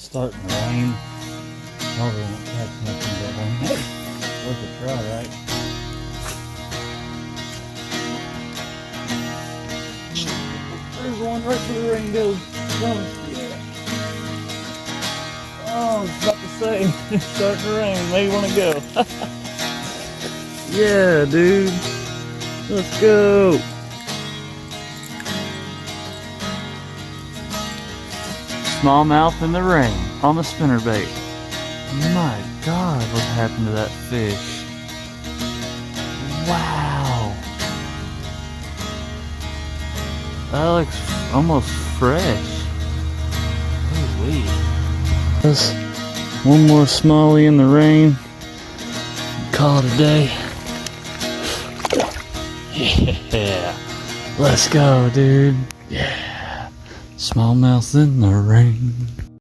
starting to rain. Probably won't catch nothing but rain. Worth a try, right? There's one right where the rain goes. Yeah. Oh, I was about to say, it's starting to rain. Maybe want to go. Yeah, dude. Let's go. Smallmouth in the rain on the spinnerbait. My God, what happened to that fish? Wow. That looks almost fresh. Holy. Just one more smallie in the rain. Call it a day. Yeah. Let's go, dude. Yeah. Smallmouth in the rain.